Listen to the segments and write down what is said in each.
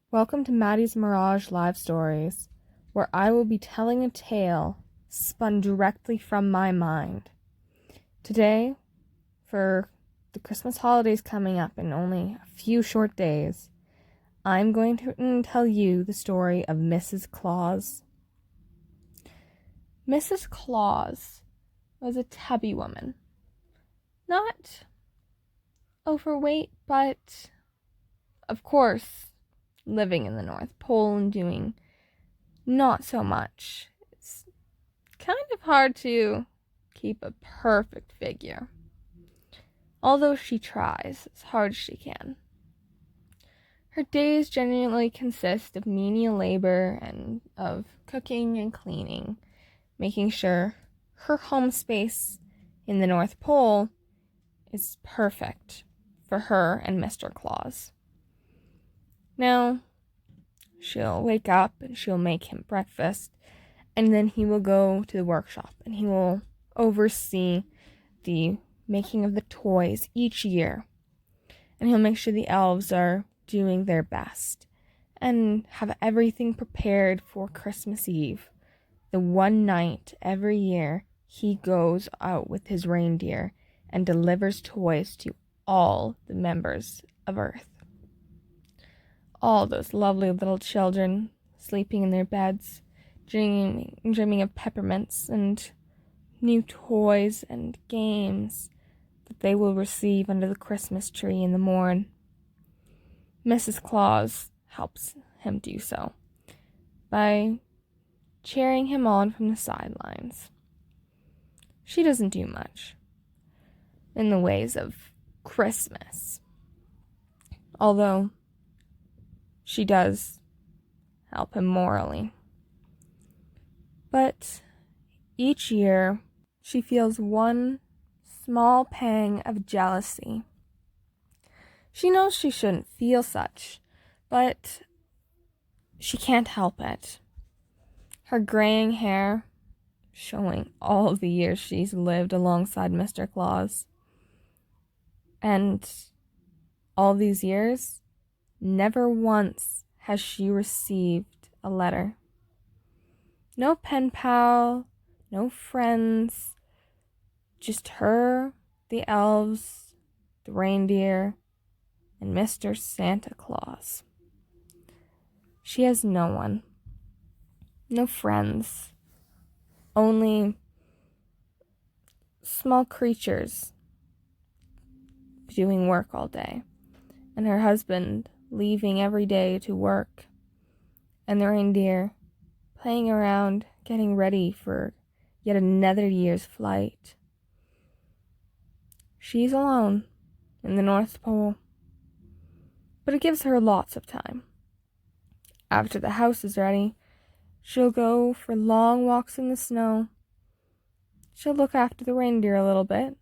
Welcome to Maddie's Mirage Live Stories, where I will be telling a tale spun directly from my mind. Today, for the Christmas holidays coming up in only a few short days, I'm going to tell you the story of Mrs. Claus. Mrs. Claus was a tubby woman. Not overweight, but, of course, living in the North Pole and doing not so much. It's kind of hard to keep a perfect figure, although she tries as hard as she can. Her days generally consist of menial labor and of cooking and cleaning, making sure her home space in the North Pole is perfect for her and Mr. Claus. Now, she'll wake up and she'll make him breakfast, and then he will go to the workshop and he will oversee the making of the toys each year. And he'll make sure the elves are doing their best and have everything prepared for Christmas Eve, the one night every year he goes out with his reindeer and delivers toys to all the members of Earth. All those lovely little children sleeping in their beds, dreaming of peppermints and new toys and games that they will receive under the Christmas tree in the morn. Mrs. Claus helps him do so by cheering him on from the sidelines. She doesn't do much in the ways of Christmas, although she does help him morally. But each year, she feels one small pang of jealousy. She knows she shouldn't feel such, but she can't help it. Her graying hair, showing all of the years she's lived alongside Mr. Claus. And all these years, never once has she received a letter. No pen pal, no friends, just her, the elves, the reindeer, and Mr. Santa Claus. She has no one, no friends, only small creatures doing work all day, and her husband leaving every day to work, and the reindeer playing around, getting ready for yet another year's flight. She's alone in the North Pole, but it gives her lots of time. After the house is ready, she'll go for long walks in the snow. She'll look after the reindeer a little bit,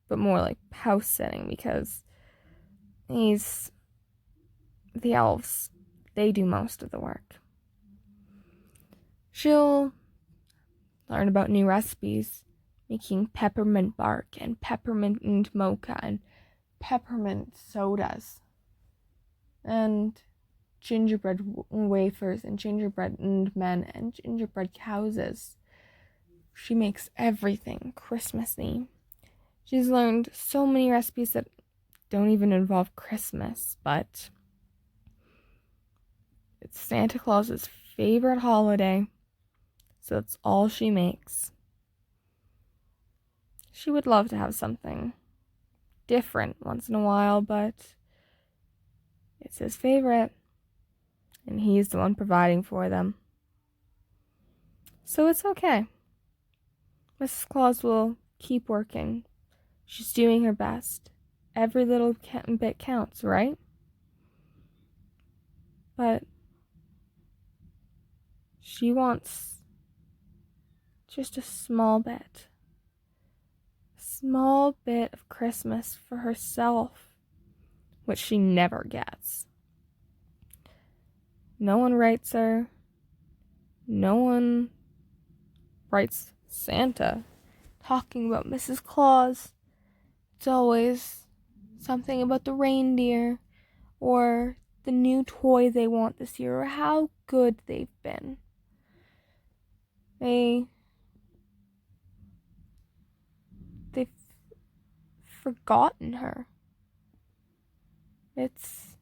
but more like house sitting, because the elves, they do most of the work. She'll learn about new recipes, making peppermint bark and peppermint mocha and peppermint sodas and gingerbread wafers and gingerbread men and gingerbread houses. She makes everything Christmassy. She's learned so many recipes that don't even involve Christmas, but it's Santa Claus's favorite holiday, so it's all she makes. She would love to have something different once in a while, but it's his favorite, and he's the one providing for them. So it's okay. Mrs. Claus will keep working. She's doing her best. Every little bit counts, right? But she wants just a small bit of Christmas for herself, which she never gets. No one writes her. No one writes Santa talking about Mrs. Claus. It's always something about the reindeer or the new toy they want this year or how good they've been. They've forgotten her. It's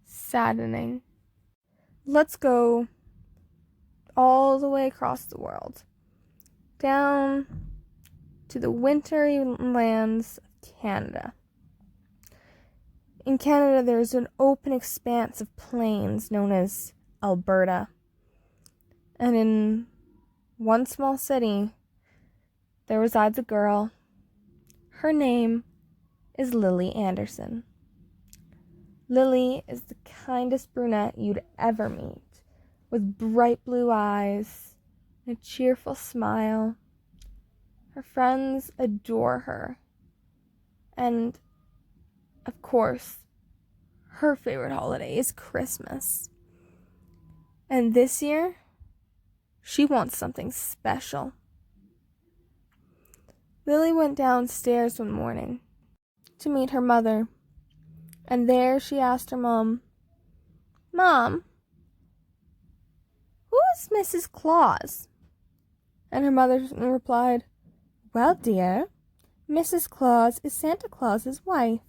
saddening. Let's go all the way across the world, down to the wintry lands of Canada. In Canada, there's an open expanse of plains known as Alberta. And in one small city, there resides a girl. Her name is Lilly Anderson. Lilly is the kindest brunette you'd ever meet, with bright blue eyes and a cheerful smile. Her friends adore her. And, of course, her favorite holiday is Christmas. And this year, she wants something special. Lilly went downstairs one morning to meet her mother, and there she asked her mom, "Mom, who is Mrs. Claus?" And her mother replied, "Well, dear, Mrs. Claus is Santa Claus's wife.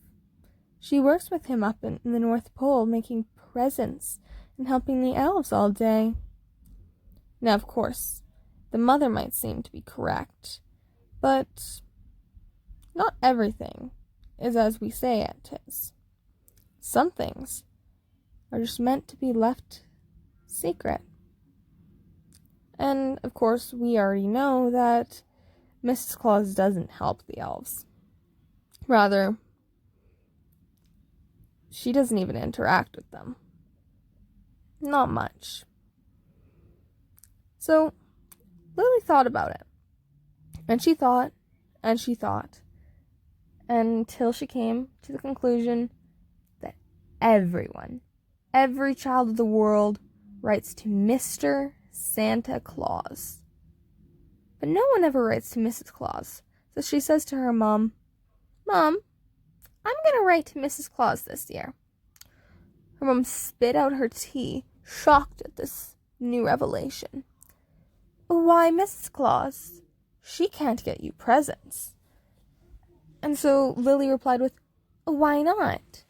She works with him up in the North Pole, making presents and helping the elves all day." Now, of course, the mother might seem to be correct, but not everything is as we say it is. Some things are just meant to be left secret. And, of course, we already know that Mrs. Claus doesn't help the elves. Rather, she doesn't even interact with them. Not much. So, Lilly thought about it. And she thought, and she thought, until she came to the conclusion that everyone, every child of the world, writes to Mr. Santa Claus. But no one ever writes to Mrs. Claus. So she says to her mom, "Mom, I'm going to write to Mrs. Claus this year." Her mom spit out her tea, shocked at this new revelation. "Why, Mrs. Claus? She can't get you presents." And so Lilly replied with, "Why not?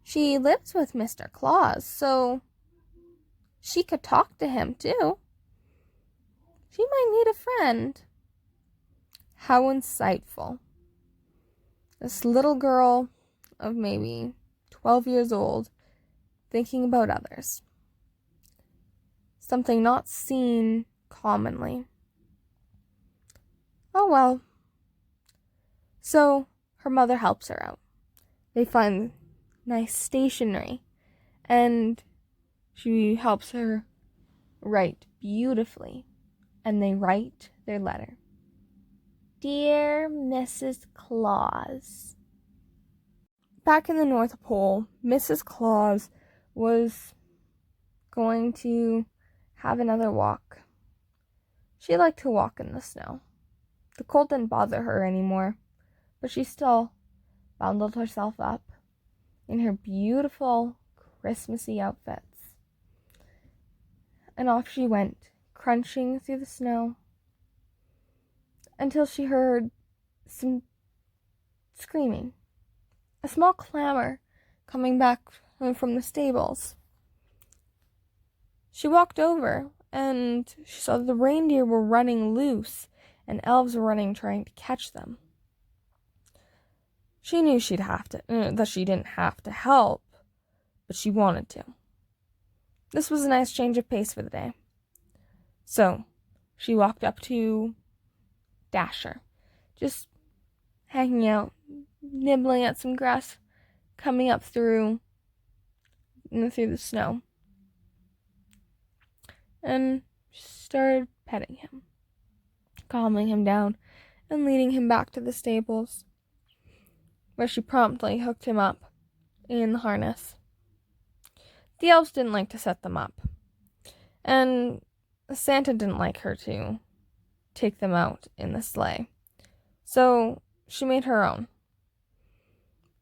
She lives with Mr. Claus, so she could talk to him too. She might need a friend." How insightful. This little girl of maybe 12 years old thinking about others. Something not seen commonly. Oh well. So her mother helps her out. They find nice stationery, and she helps her write beautifully, and they write their letter. "Dear Mrs. Claus." Back in the North Pole, Mrs. Claus was going to have another walk. She liked to walk in the snow. The cold didn't bother her anymore, but she still bundled herself up in her beautiful Christmassy outfits. And off she went, crunching through the snow, until she heard some screaming, a small clamor coming back from the stables. She walked over, and she saw that the reindeer were running loose, and elves were running trying to catch them. She knew that she didn't have to help, but she wanted to. This was a nice change of pace for the day. So, she walked up to Dasher, just hanging out, nibbling at some grass coming up through the snow. And she started petting him, calming him down, and leading him back to the stables, where she promptly hooked him up in the harness. The elves didn't like to set them up, and Santa didn't like her to take them out in the sleigh. So she made her own,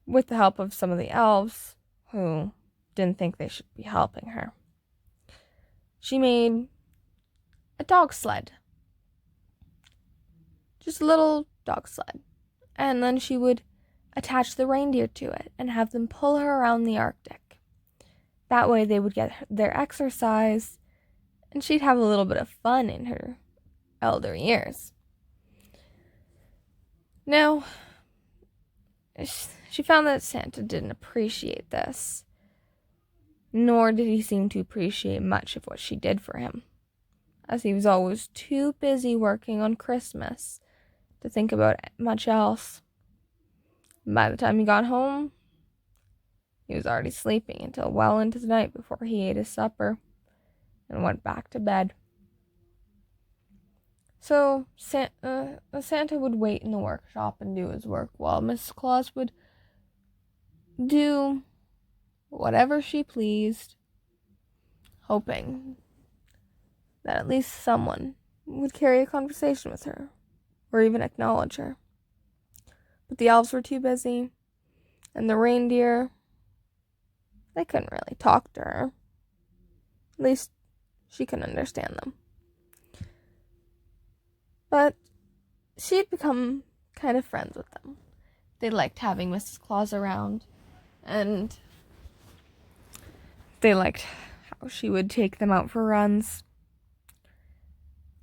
with the help of some of the elves who didn't think they should be helping her. She made a dog sled. Just a little dog sled. And then she would attach the reindeer to it and have them pull her around the Arctic. That way they would get their exercise, and she'd have a little bit of fun in her elder years. Now, she found that Santa didn't appreciate this, nor did he seem to appreciate much of what she did for him, as he was always too busy working on Christmas to think about much else. By the time he got home, he was already sleeping until well into the night before he ate his supper and went back to bed. So Santa would wait in the workshop and do his work, while Mrs. Claus would do whatever she pleased, hoping that at least someone would carry a conversation with her, or even acknowledge her. But the elves were too busy, and the reindeer, they couldn't really talk to her. At least she couldn't understand them. But she'd become kind of friends with them. They liked having Mrs. Claus around, and they liked how she would take them out for runs.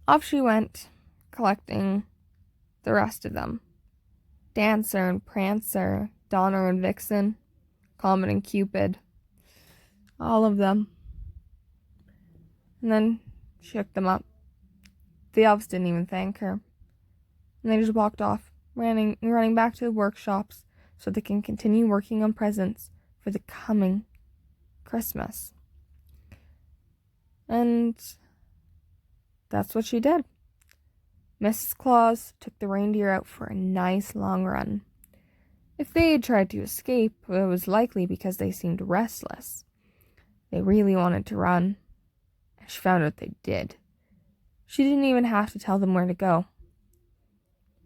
Off she went, collecting the rest of them. Dancer and Prancer, Donner and Vixen, Comet and Cupid, all of them. And then she hooked them up. The elves didn't even thank her, and they just walked off, running back to the workshops so they can continue working on presents for the coming Christmas. And that's what she did. Mrs. Claus took the reindeer out for a nice long run. If they had tried to escape, it was likely because they seemed restless. They really wanted to run, and she found out they did. She didn't even have to tell them where to go.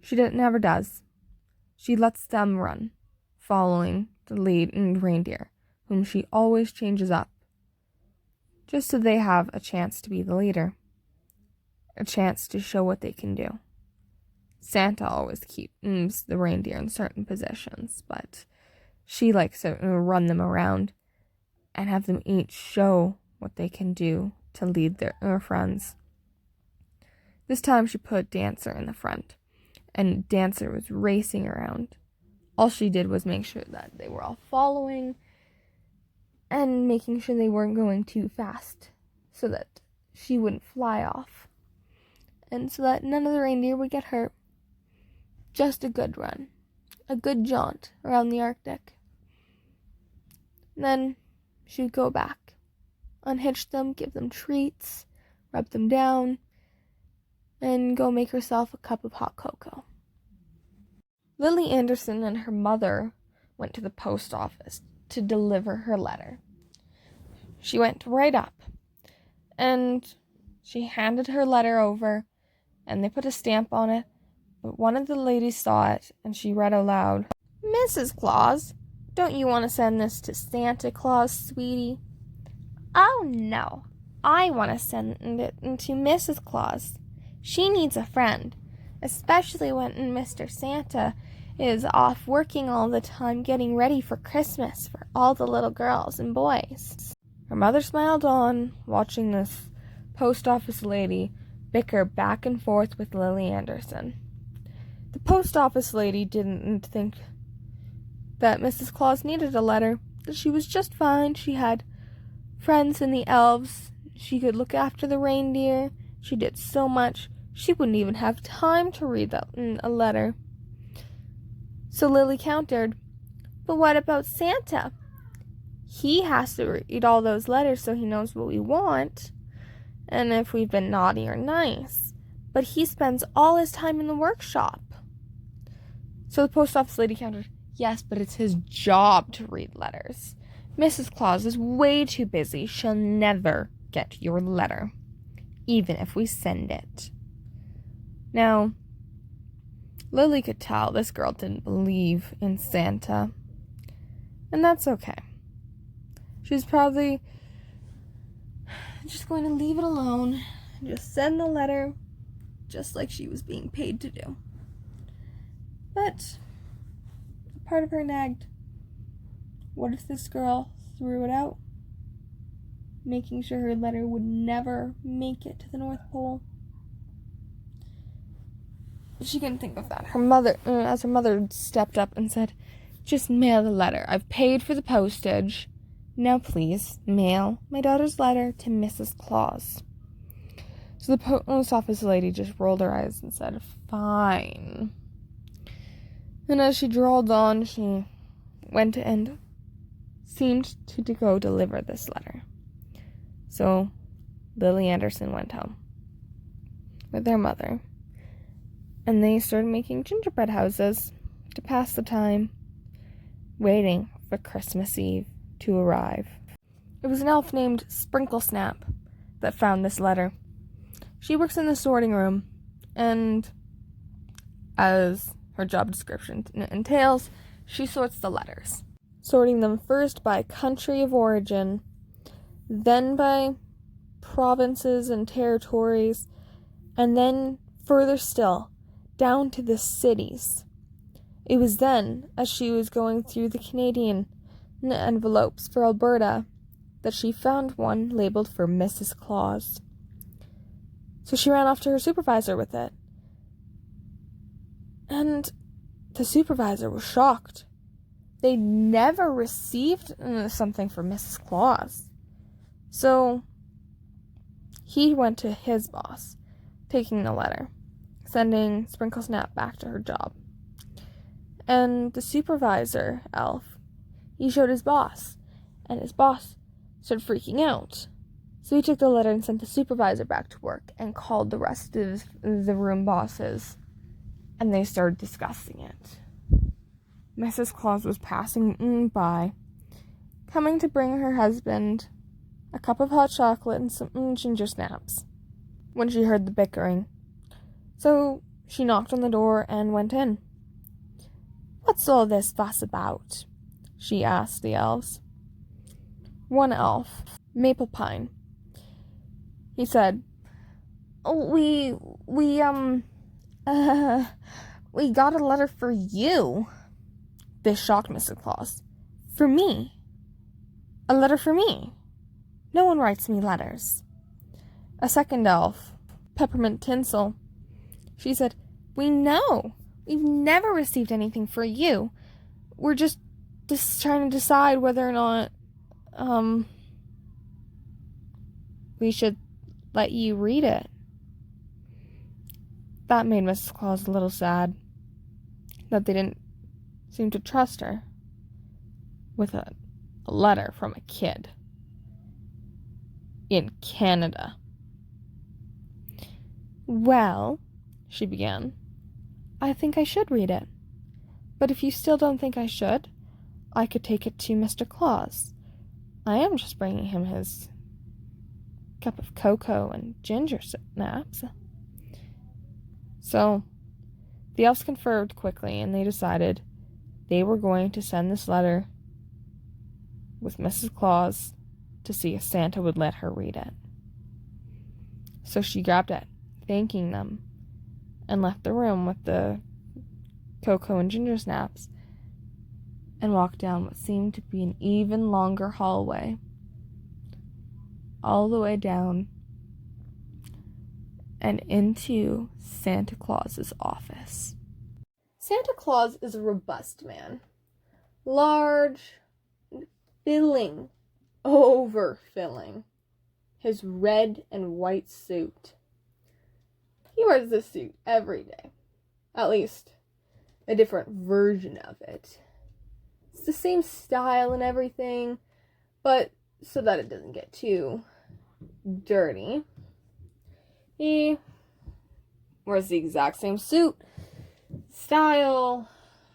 She never does. She lets them run, following the lead reindeer, whom she always changes up, just so they have a chance to be the leader, a chance to show what they can do. Santa always keeps the reindeer in certain positions, but she likes to run them around and have them each show what they can do to lead their friends. This time she put Dancer in the front, and Dancer was racing around. All she did was make sure that they were all following and making sure they weren't going too fast so that she wouldn't fly off, and so that none of the reindeer would get hurt. Just a good run, a good jaunt around the Arctic. Then she'd go back, unhitch them, give them treats, rub them down, and go make herself a cup of hot cocoa. Lilly Anderson and her mother went to the post office to deliver her letter. She went right up, and she handed her letter over, and they put a stamp on it, but one of the ladies saw it, and she read aloud, "Mrs. Claus, don't you want to send this to Santa Claus, sweetie?" "Oh, no. I want to send it to Mrs. Claus. She needs a friend, especially when Mr. Santa is off working all the time getting ready for Christmas for all the little girls and boys." Her mother smiled on, watching this post office lady bicker back and forth with Lilly Anderson. The post office lady didn't think that Mrs. Claus needed a letter, that she was just fine. She had friends in the elves. She could look after the reindeer. She did so much. She wouldn't even have time to read a letter. So Lilly countered, "But what about Santa? He has to read all those letters so he knows what we want, and if we've been naughty or nice. But he spends all his time in the workshop." So the post office lady countered, "Yes, but it's his job to read letters. Mrs. Claus is way too busy. She'll never get your letter, even if we send it." Now, Lilly could tell this girl didn't believe in Santa, and that's okay. She's probably just going to leave it alone and just send the letter just like she was being paid to do. But part of her nagged. What if this girl threw it out, making sure her letter would never make it to the North Pole? She couldn't think of that. Her mother stepped up and said, "Just mail the letter. I've paid for the postage. Now please, mail my daughter's letter to Mrs. Claus." So the post office lady just rolled her eyes and said, "Fine." And as she drawled on, she went and seemed to go deliver this letter. So Lilly Anderson went home with their mother, and they started making gingerbread houses to pass the time, waiting for Christmas Eve to arrive. It was an elf named Sprinkle Snap that found this letter. She works in the sorting room, and as her job description entails, she sorts the letters, sorting them first by country of origin, then by provinces and territories, and then further still, down to the cities. It was then, as she was going through the Canadian envelopes for Alberta, that she found one labeled for Mrs. Claus. So she ran off to her supervisor with it. And the supervisor was shocked. They never received something from Mrs. Claus. So he went to his boss, taking the letter, sending Sprinkle Snap back to her job. And the supervisor, elf, he showed his boss, and his boss started freaking out. So he took the letter and sent the supervisor back to work and called the rest of the room bosses, and they started discussing it. Mrs. Claus was passing by, coming to bring her husband a cup of hot chocolate and some ginger snaps, when she heard the bickering. So she knocked on the door and went in. "What's all this fuss about?" she asked the elves. One elf, Maple Pine, he said, we got a letter for you." This shocked Mrs. Claus. "For me? A letter for me? No one writes me letters." A second elf, Peppermint Tinsel, she said, "We know. We've never received anything for you. We're just trying to decide whether or not, we should let you read it." That made Mrs. Claus a little sad, that they didn't seem to trust her with a letter from a kid in Canada. "Well," she began, "I think I should read it. But if you still don't think I should, I could take it to Mr. Claus. I am just bringing him his cup of cocoa and ginger snaps." So the elves conferred quickly, and they decided they were going to send this letter with Mrs. Claus to see if Santa would let her read it. So she grabbed it, thanking them, and left the room with the cocoa and ginger snaps, and walked down what seemed to be an even longer hallway, all the way down and into Santa Claus's office. Santa Claus is a robust man, large, filling, overfilling his red and white suit. He wears this suit every day, at least a different version of it. It's the same style and everything, but so that it doesn't get too dirty, he wears the exact same suit, style,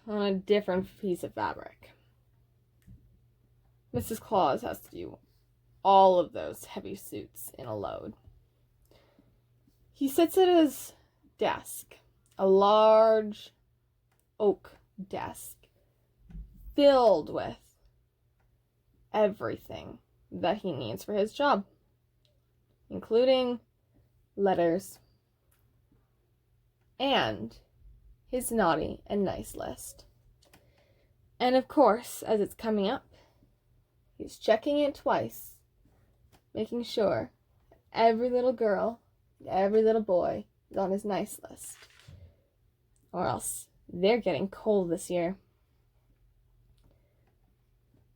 on a different piece of fabric. Mrs. Claus has to do all of those heavy suits in a load. He sits at his desk, a large oak desk, filled with everything that he needs for his job, including letters and his naughty and nice list. And of course, as it's coming up, he's checking it twice, making sure every little girl, every little boy is on his nice list. Or else they're getting cold this year.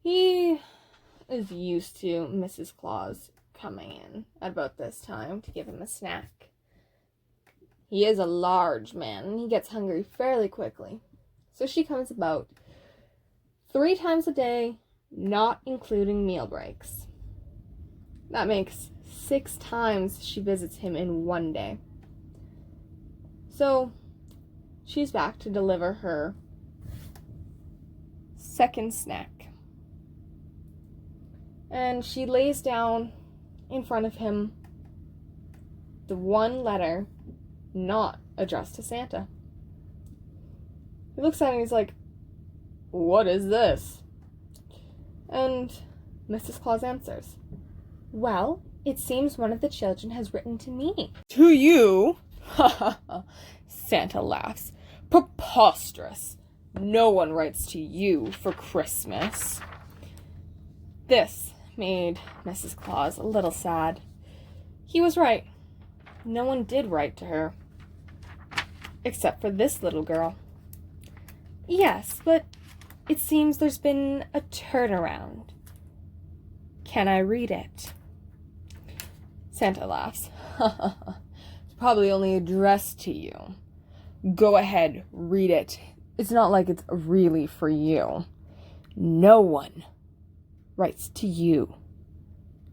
He is used to Mrs. Claus coming in at about this time to give him a snack. He is a large man and he gets hungry fairly quickly. So she comes about 3 times a day, not including meal breaks. That makes 6 times she visits him in one day. So she's back to deliver her second snack. And she lays down in front of him the one letter not addressed to Santa. He looks at it and he's like, "What is this?" And Mrs. Claus answers, "Well, it seems one of the children has written to me." "To you?" Ha ha ha. Santa laughs. "Preposterous. No one writes to you for Christmas." This made Mrs. Claus a little sad. He was right. No one did write to her. Except for this little girl. "Yes, but it seems there's been a turnaround. Can I read it?" Santa laughs. "It's probably only addressed to you. Go ahead, read it. It's not like it's really for you. No one writes to you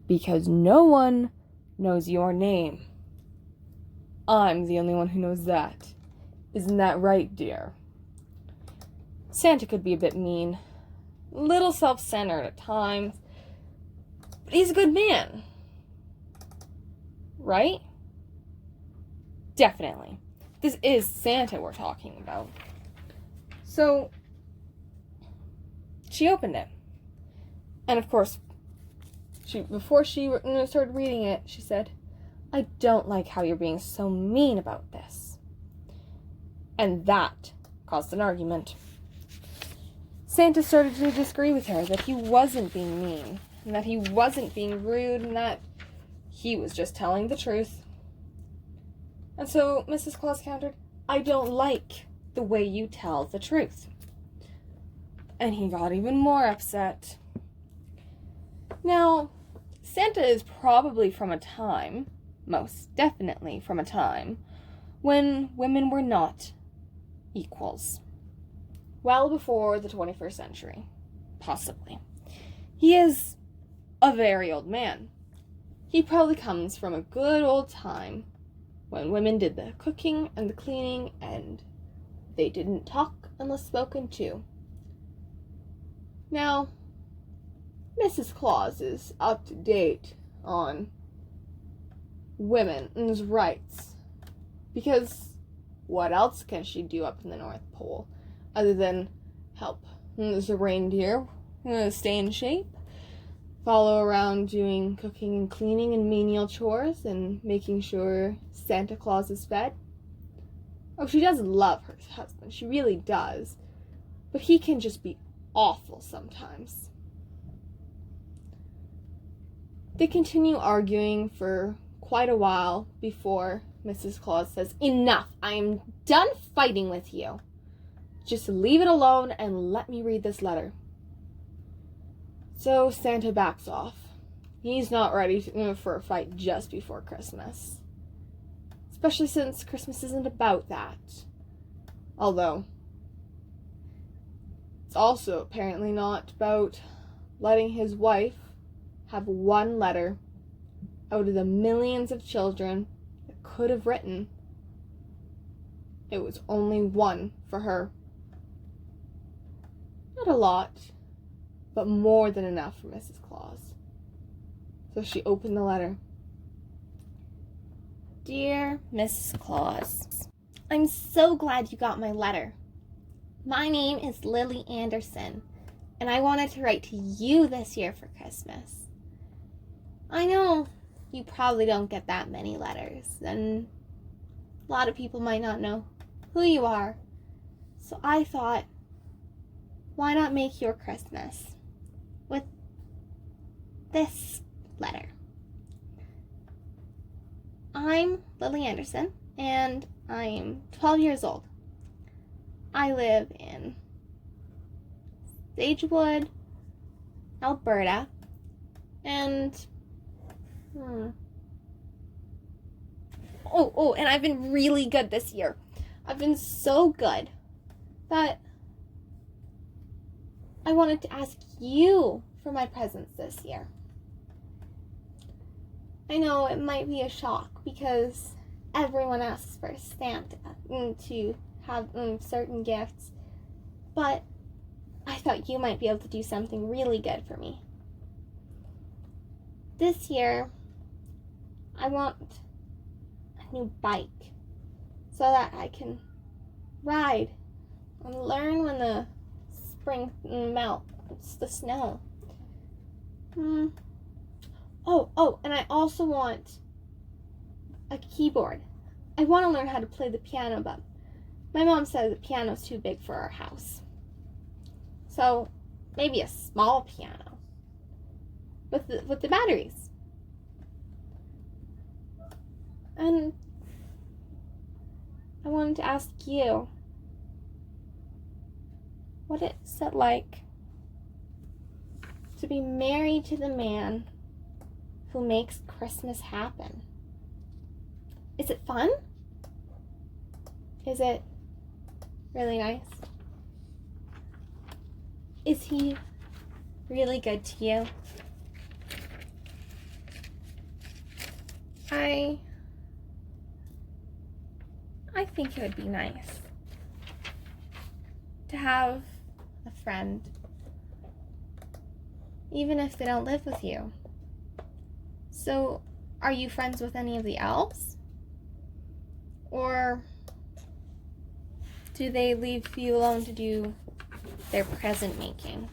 because no one knows your name. I'm the only one who knows that. Isn't that right, dear?" Santa could be a bit mean, a little self-centered at times, but he's a good man. Right? Definitely. This is Santa we're talking about. So, she opened it. And of course, before she started reading it, she said, "I don't like how you're being so mean about this." And that caused an argument. Santa started to disagree with her, that he wasn't being mean, and that he wasn't being rude, and that he was just telling the truth. And so Mrs. Claus countered, "I don't like the way you tell the truth." And he got even more upset. Now, Santa is probably from a time, most definitely from a time, when women were not equals. Well before the 21st century, possibly. He is a very old man. He probably comes from a good old time when women did the cooking and the cleaning and they didn't talk unless spoken to. Now, Mrs. Claus is up to date on women's rights, because what else can she do up in the North Pole other than help the reindeer stay in shape, follow around doing cooking and cleaning and menial chores and making sure Santa Claus is fed? Oh, she does love her husband, she really does, but he can just be awful sometimes. They continue arguing for quite a while before Mrs. Claus says, "Enough! I am done fighting with you. Just leave it alone and let me read this letter." So Santa backs off. He's not ready for a fight just before Christmas. Especially since Christmas isn't about that. Although, it's also apparently not about letting his wife have one letter out of the millions of children that could have written. It was only one for her. Not a lot, but more than enough for Mrs. Claus. So she opened the letter. "Dear Mrs. Claus, I'm so glad you got my letter. My name is Lilly Anderson, And I wanted to write to you this year for Christmas. I know you probably don't get that many letters, and a lot of people might not know who you are. So I thought, why not make your Christmas with this letter? I'm Lilly Anderson, and I'm 12 years old. I live in Sagewood, Alberta, and and I've been really good this year. I've been so good that I wanted to ask you for my presents this year. I know it might be a shock because everyone asks for Santa to have certain gifts, but I thought you might be able to do something really good for me. This year, I want a new bike so that I can ride and learn when the spring melts the snow. And I also want a keyboard. I want to learn how to play the piano, but my mom said the piano's too big for our house. So maybe a small piano with the batteries. And I wanted to ask you, what is it like to be married to the man who makes Christmas happen? Is it fun? Is it really nice? Is he really good to you? I think it would be nice to have a friend, even if they don't live with you. So, are you friends with any of the elves? Or do they leave you alone to do their present making?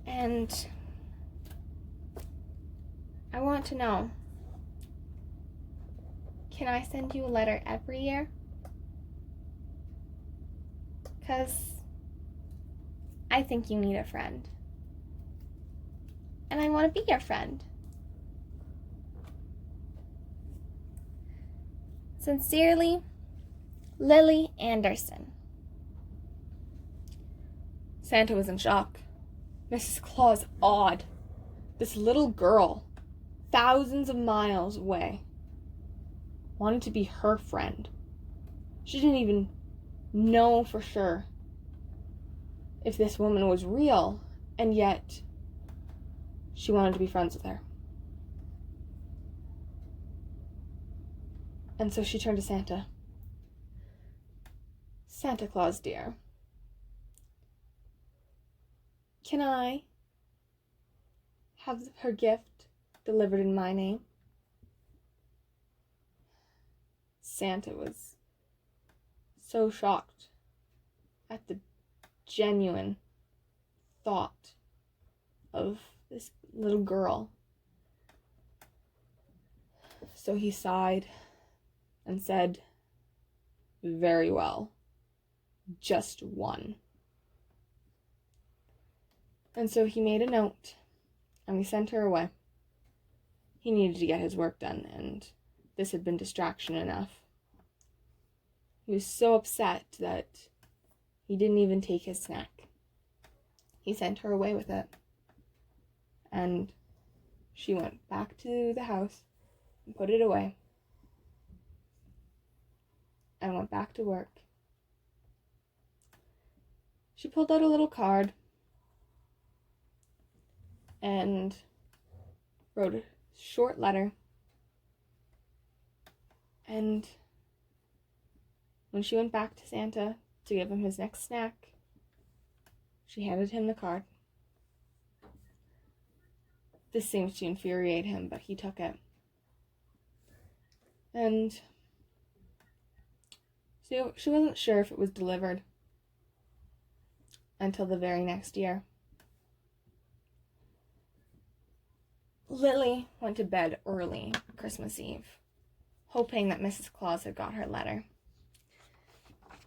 And I want to know, can I send you a letter every year? Because I think you need a friend. And I want to be your friend. Sincerely, Lilly Anderson. Santa was in shock. Mrs. Claus awed. This little girl, thousands of miles away, wanted to be her friend. She didn't even know for sure if this woman was real, and yet she wanted to be friends with her. And so she turned to Santa. Santa Claus, dear, can I have her gift delivered in my name? Santa was so shocked at the genuine thought of this little girl. So he sighed and said, "Very well, just one." And so he made a note, and we sent her away. He needed to get his work done, and this had been distraction enough. He was so upset that he didn't even take his snack. He sent her away with it, and she went back to the house and put it away and went back to work. She pulled out a little card and wrote a short letter. And when she went back to Santa to give him his next snack, she handed him the card. This seemed to infuriate him, but he took it. And so she wasn't sure if it was delivered. until the very next year. Lily went to bed early Christmas Eve, hoping that Mrs. Claus had got her letter.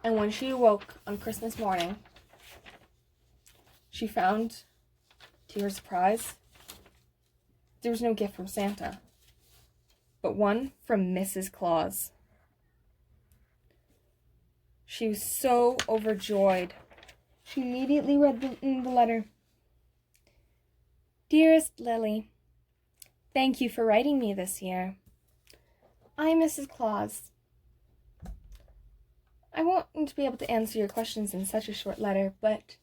And when she awoke on Christmas morning, she found, to her surprise, there was no gift from Santa, but one from Mrs. Claus. She was so overjoyed. She immediately read the letter. Dearest Lily, thank you for writing me this year. I'm Mrs. Claus. I won't be able to answer your questions in such a short letter, but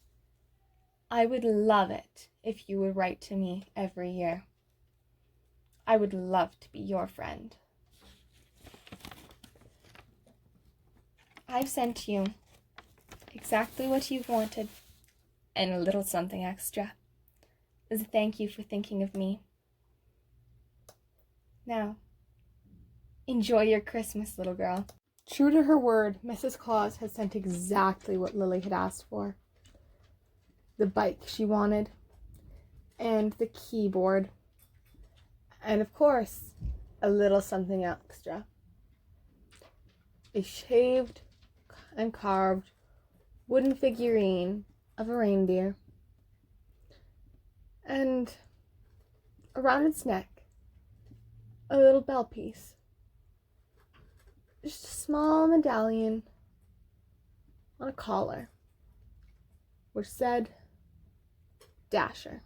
I would love it if you would write to me every year. I would love to be your friend. I've sent you exactly what you've wanted and a little something extra as a thank you for thinking of me. Now, enjoy your Christmas, little girl. True to her word, Mrs. Claus had sent exactly what Lily had asked for. The bike she wanted, and the keyboard, and of course, a little something extra. A shaved and carved wooden figurine of a reindeer, and around its neck, a little bell piece. Just a small medallion on a collar, which said Dasher.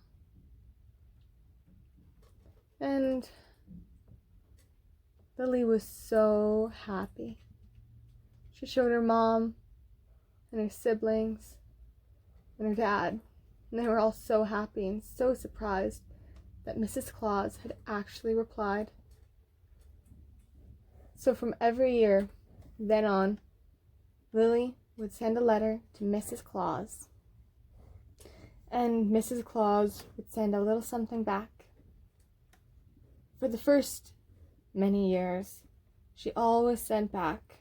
And Lily was so happy. She showed her mom and her siblings and her dad, and they were all so happy and so surprised that Mrs. Claus had actually replied. So from every year, then on, Lily would send a letter to Mrs. Claus, and Mrs. Claus would send a little something back. For the first many years, she always sent back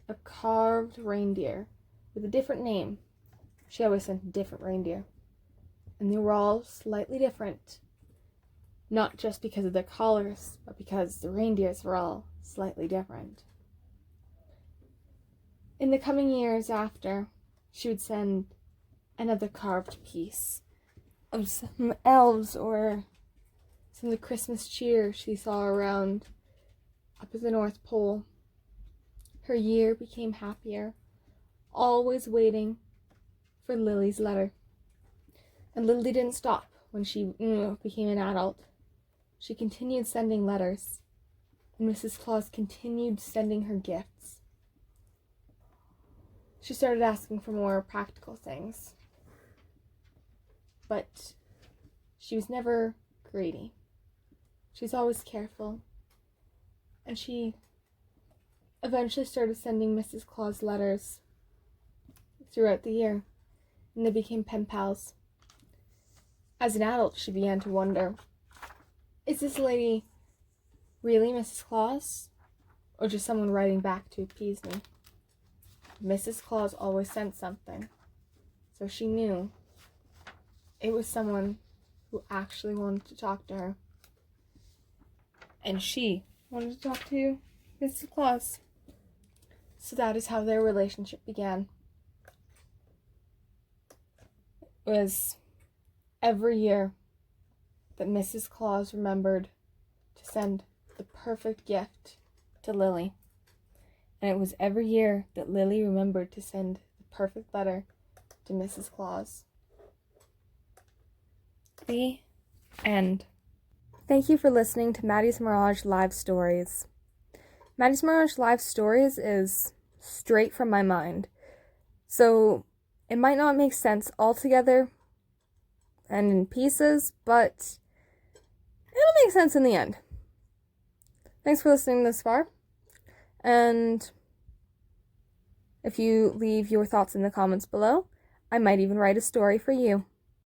a carved reindeer with a different name. She always sent a different reindeer, and they were all slightly different, not just because of their collars, but because the reindeers were all slightly different. In the coming years after, she would send another carved piece of some elves or some of the Christmas cheer she saw around up at the North Pole. Her year became happier, always waiting for Lily's letter. And Lily didn't stop when she became an adult. She continued sending letters, and Mrs. Claus continued sending her gifts. She started asking for more practical things, but she was never greedy. She's always careful, and she eventually started sending Mrs. Claus letters throughout the year, and they became pen pals. As an adult, she began to wonder, is this lady really Mrs. Claus, or just someone writing back to appease me? Mrs. Claus always sent something, so she knew it was someone who actually wanted to talk to her. And she wanted to talk to Mrs. Claus. So that is how their relationship began. It was every year that Mrs. Claus remembered to send the perfect gift to Lily. And it was every year that Lily remembered to send the perfect letter to Mrs. Claus. The end. Thank you for listening to Maddie's Mirage Live Stories. Maddie's Mirage Live Stories is straight from my mind, so it might not make sense altogether and in pieces, but it'll make sense in the end. Thanks for listening this far, and if you leave your thoughts in the comments below, I might even write a story for you.